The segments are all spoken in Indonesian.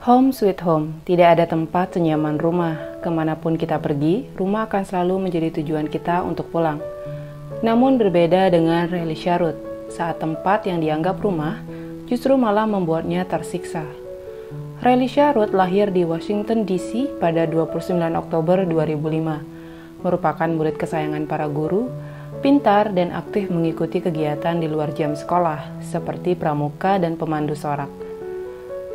Home sweet home, tidak ada tempat senyaman rumah. Kemanapun kita pergi, rumah akan selalu menjadi tujuan kita untuk pulang. Namun berbeda dengan Relisha Ruth, saat tempat yang dianggap rumah justru malah membuatnya tersiksa. Relisha Ruth lahir di Washington DC pada 29 Oktober 2005, merupakan murid kesayangan para guru, pintar dan aktif mengikuti kegiatan di luar jam sekolah, seperti pramuka dan pemandu sorak.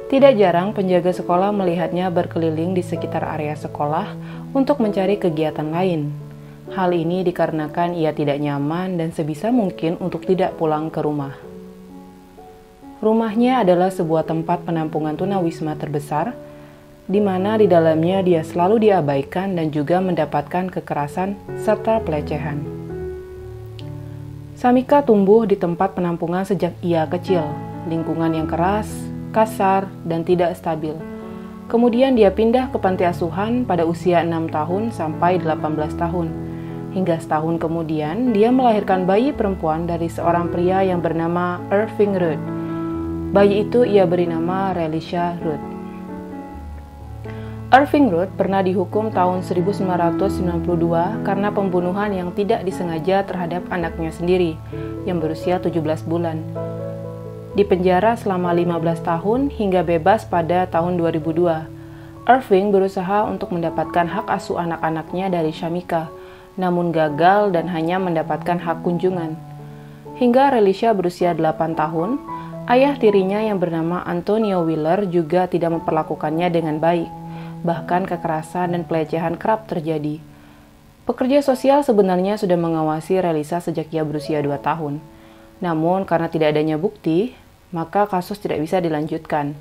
Tidak jarang penjaga sekolah melihatnya berkeliling di sekitar area sekolah untuk mencari kegiatan lain. Hal ini dikarenakan ia tidak nyaman dan sebisa mungkin untuk tidak pulang ke rumah. Rumahnya adalah sebuah tempat penampungan tunawisma terbesar, di mana di dalamnya dia selalu diabaikan dan juga mendapatkan kekerasan serta pelecehan. Samika tumbuh di tempat penampungan sejak ia kecil, lingkungan yang keras, kasar, dan tidak stabil. Kemudian dia pindah ke panti asuhan pada usia 6 tahun sampai 18 tahun. Hingga setahun kemudian, dia melahirkan bayi perempuan dari seorang pria yang bernama Irving Ruth. Bayi itu ia beri nama Relisha Ruth. Irving Ruth pernah dihukum tahun 1992 karena pembunuhan yang tidak disengaja terhadap anaknya sendiri, yang berusia 17 bulan. Dipenjara selama 15 tahun hingga bebas pada tahun 2002. Irving berusaha untuk mendapatkan hak asuh anak-anaknya dari Shamika, namun gagal dan hanya mendapatkan hak kunjungan. Hingga Relisha berusia 8 tahun, ayah tirinya yang bernama Antonio Wheeler juga tidak memperlakukannya dengan baik. Bahkan kekerasan dan pelecehan kerap terjadi. Pekerja sosial sebenarnya sudah mengawasi Relisha sejak ia berusia 2 tahun. Namun karena tidak adanya bukti, maka kasus tidak bisa dilanjutkan.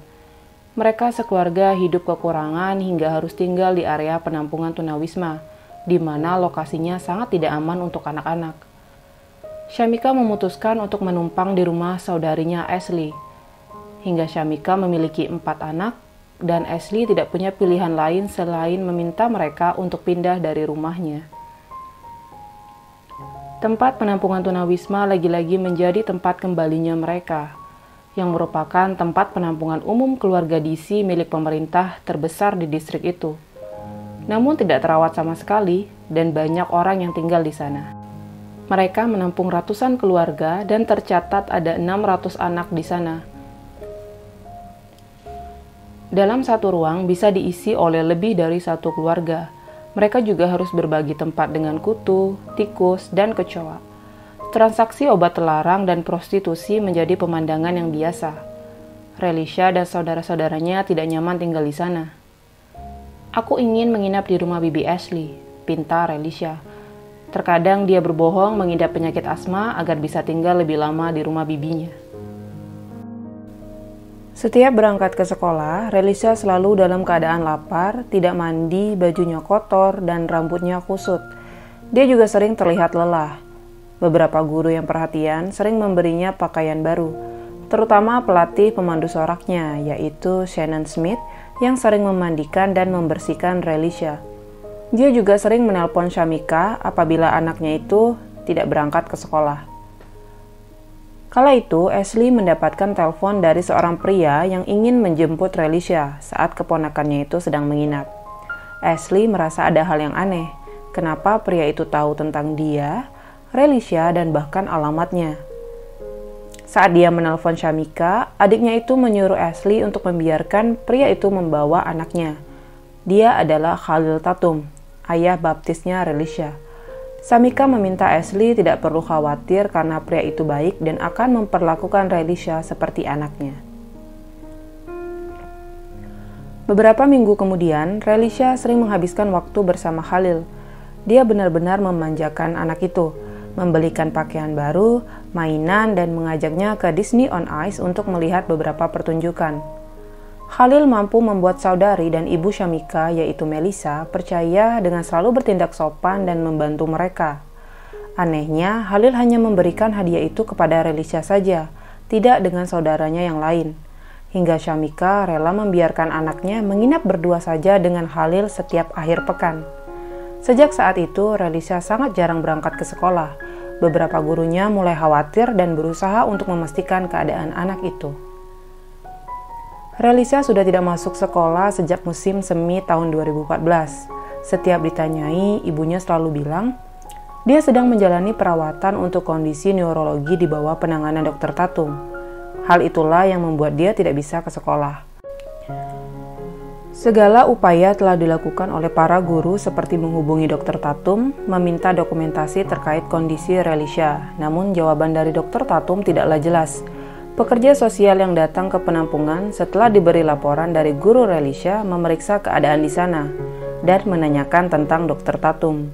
Mereka sekeluarga hidup kekurangan hingga harus tinggal di area penampungan tunawisma, di mana lokasinya sangat tidak aman untuk anak-anak. Shamika memutuskan untuk menumpang di rumah saudarinya Ashley. Hingga Shamika memiliki 4 anak, dan Ashley tidak punya pilihan lain selain meminta mereka untuk pindah dari rumahnya. Tempat penampungan tunawisma lagi-lagi menjadi tempat kembalinya mereka, yang merupakan tempat penampungan umum keluarga DC milik pemerintah terbesar di distrik itu. Namun tidak terawat sama sekali dan banyak orang yang tinggal di sana. Mereka menampung ratusan keluarga dan tercatat ada 600 anak di sana. Dalam satu ruang bisa diisi oleh lebih dari satu keluarga. Mereka juga harus berbagi tempat dengan kutu, tikus, dan kecoa. Transaksi obat terlarang dan prostitusi menjadi pemandangan yang biasa. Relisha dan saudara-saudaranya tidak nyaman tinggal di sana. "Aku ingin menginap di rumah Bibi Ashley," pinta Relisha. Terkadang dia berbohong mengidap penyakit asma agar bisa tinggal lebih lama di rumah bibinya. Setiap berangkat ke sekolah, Relisha selalu dalam keadaan lapar, tidak mandi, bajunya kotor, dan rambutnya kusut. Dia juga sering terlihat lelah. Beberapa guru yang perhatian sering memberinya pakaian baru, terutama pelatih pemandu soraknya, yaitu Shannon Smith, yang sering memandikan dan membersihkan Relisha. Dia juga sering menelpon Shamika apabila anaknya itu tidak berangkat ke sekolah. Kala itu, Ashley mendapatkan telepon dari seorang pria yang ingin menjemput Relisha saat keponakannya itu sedang menginap. Ashley merasa ada hal yang aneh. Kenapa pria itu tahu tentang dia, Relisha, dan bahkan alamatnya? Saat dia menelpon Shamika, adiknya itu menyuruh Ashley untuk membiarkan pria itu membawa anaknya. Dia adalah Khalil Tatum, ayah baptisnya Relisha. Shamika meminta Ashley tidak perlu khawatir karena pria itu baik dan akan memperlakukan Relisha seperti anaknya. Beberapa minggu kemudian, Relisha sering menghabiskan waktu bersama Khalil. Dia benar-benar memanjakan anak itu, membelikan pakaian baru, mainan, dan mengajaknya ke Disney on Ice untuk melihat beberapa pertunjukan. Khalil mampu membuat saudari dan ibu Shamika, yaitu Melissa, percaya dengan selalu bertindak sopan dan membantu mereka. Anehnya, Khalil hanya memberikan hadiah itu kepada Relisha saja, tidak dengan saudaranya yang lain. hingga Syamika rela membiarkan anaknya menginap berdua saja dengan Khalil setiap akhir pekan. Sejak saat itu, Relisha sangat jarang berangkat ke sekolah. Beberapa gurunya mulai khawatir dan berusaha untuk memastikan keadaan anak itu. Relisha sudah tidak masuk sekolah sejak musim semi tahun 2014. Setiap ditanyai, ibunya selalu bilang, dia sedang menjalani perawatan untuk kondisi neurologi di bawah penanganan Dr. Tatum. Hal itulah yang membuat dia tidak bisa ke sekolah. Segala upaya telah dilakukan oleh para guru seperti menghubungi Dr. Tatum, meminta dokumentasi terkait kondisi Relisha. Namun jawaban dari Dr. Tatum tidaklah jelas. Pekerja sosial yang datang ke penampungan setelah diberi laporan dari guru Relisha memeriksa keadaan di sana dan menanyakan tentang Dr. Tatum.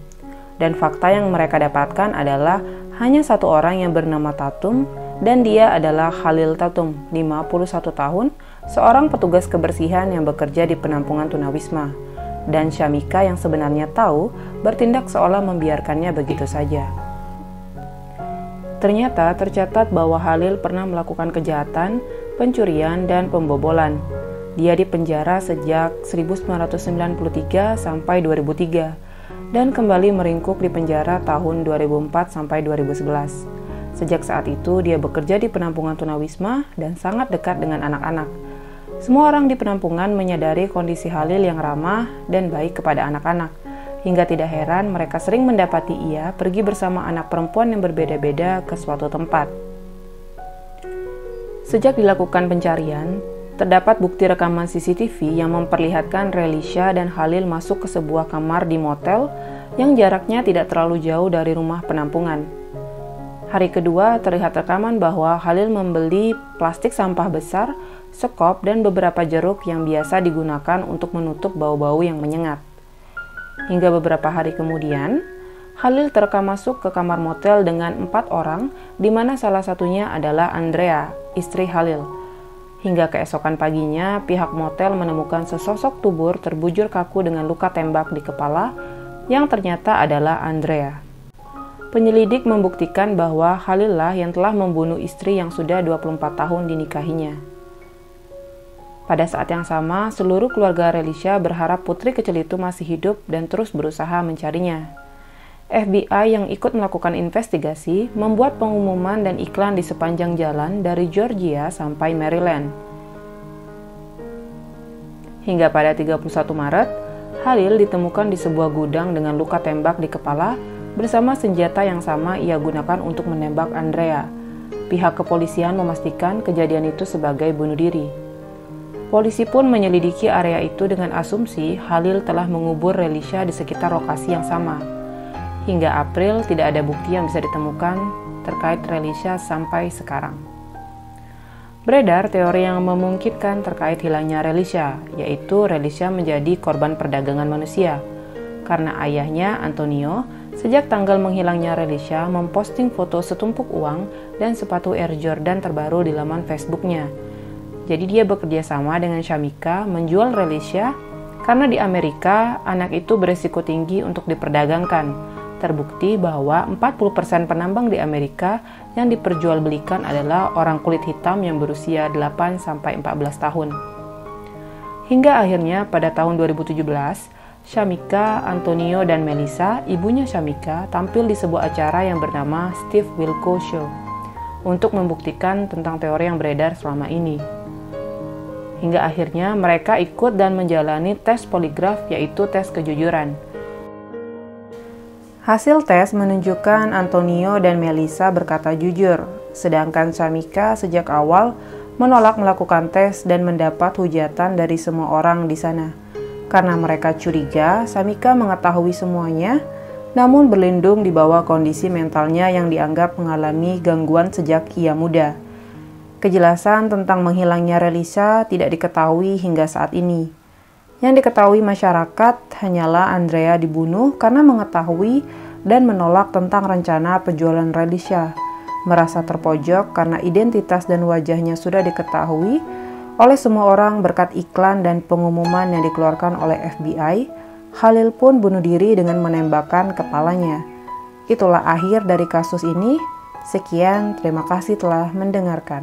Dan fakta yang mereka dapatkan adalah hanya satu orang yang bernama Tatum, dan dia adalah Khalil Tatum, 51 tahun, seorang petugas kebersihan yang bekerja di penampungan tunawisma. Dan Syamika yang sebenarnya tahu bertindak seolah membiarkannya begitu saja. Ternyata tercatat bahwa Khalil pernah melakukan kejahatan, pencurian, dan pembobolan. Dia dipenjara sejak 1993 sampai 2003 dan kembali meringkuk di penjara tahun 2004 sampai 2011. Sejak saat itu dia bekerja di penampungan tunawisma dan sangat dekat dengan anak-anak. Semua orang di penampungan menyadari kondisi Khalil yang ramah dan baik kepada anak-anak. Hingga tidak heran mereka sering mendapati ia pergi bersama anak perempuan yang berbeda-beda ke suatu tempat. Sejak dilakukan pencarian, terdapat bukti rekaman CCTV yang memperlihatkan Relisha dan Khalil masuk ke sebuah kamar di motel yang jaraknya tidak terlalu jauh dari rumah penampungan. Hari kedua terlihat rekaman bahwa Khalil membeli plastik sampah besar, sekop, dan beberapa jeruk yang biasa digunakan untuk menutup bau-bau yang menyengat. Hingga beberapa hari kemudian, Khalil terekam masuk ke kamar motel dengan 4 orang, di mana salah satunya adalah Andrea, istri Khalil. Hingga keesokan paginya, pihak motel menemukan sesosok tubuh terbujur kaku dengan luka tembak di kepala, yang ternyata adalah Andrea. Penyelidik membuktikan bahwa Khalil lah yang telah membunuh istri yang sudah 24 tahun dinikahinya. Pada saat yang sama, seluruh keluarga Relisha berharap putri kecil itu masih hidup dan terus berusaha mencarinya. FBI yang ikut melakukan investigasi membuat pengumuman dan iklan di sepanjang jalan dari Georgia sampai Maryland. Hingga pada 31 Maret, Khalil ditemukan di sebuah gudang dengan luka tembak di kepala bersama senjata yang sama ia gunakan untuk menembak Andrea. Pihak kepolisian memastikan kejadian itu sebagai bunuh diri. Polisi pun menyelidiki area itu dengan asumsi Khalil telah mengubur Relisha di sekitar lokasi yang sama. Hingga April tidak ada bukti yang bisa ditemukan terkait Relisha sampai sekarang. Beredar teori yang memungkinkan terkait hilangnya Relisha, yaitu Relisha menjadi korban perdagangan manusia. Karena ayahnya, Antonio, sejak tanggal menghilangnya Relisha memposting foto setumpuk uang dan sepatu Air Jordan terbaru di laman Facebooknya. Jadi dia bekerja sama dengan Syamika menjual Relisha karena di Amerika anak itu beresiko tinggi untuk diperdagangkan. Terbukti bahwa 40% penambang di Amerika yang diperjualbelikan adalah orang kulit hitam yang berusia 8-14 tahun. Hingga akhirnya pada tahun 2017, Syamika, Antonio, dan Melissa, ibunya Syamika, tampil di sebuah acara yang bernama Steve Wilkos Show untuk membuktikan tentang teori yang beredar selama ini. Hingga akhirnya mereka ikut dan menjalani tes poligraf, yaitu tes kejujuran. Hasil tes menunjukkan Antonio dan Melissa berkata jujur, sedangkan Syamika sejak awal menolak melakukan tes dan mendapat hujatan dari semua orang di sana. Karena mereka curiga Syamika mengetahui semuanya, namun berlindung di bawah kondisi mentalnya yang dianggap mengalami gangguan sejak ia muda. Kejelasan tentang menghilangnya Relisha tidak diketahui hingga saat ini. Yang diketahui masyarakat hanyalah Andrea dibunuh karena mengetahui dan menolak tentang rencana penjualan Relisha, merasa terpojok karena identitas dan wajahnya sudah diketahui oleh semua orang berkat iklan dan pengumuman yang dikeluarkan oleh FBI. Khalil pun bunuh diri dengan menembakkan kepalanya. Itulah akhir dari kasus ini. Sekian, terima kasih telah mendengarkan.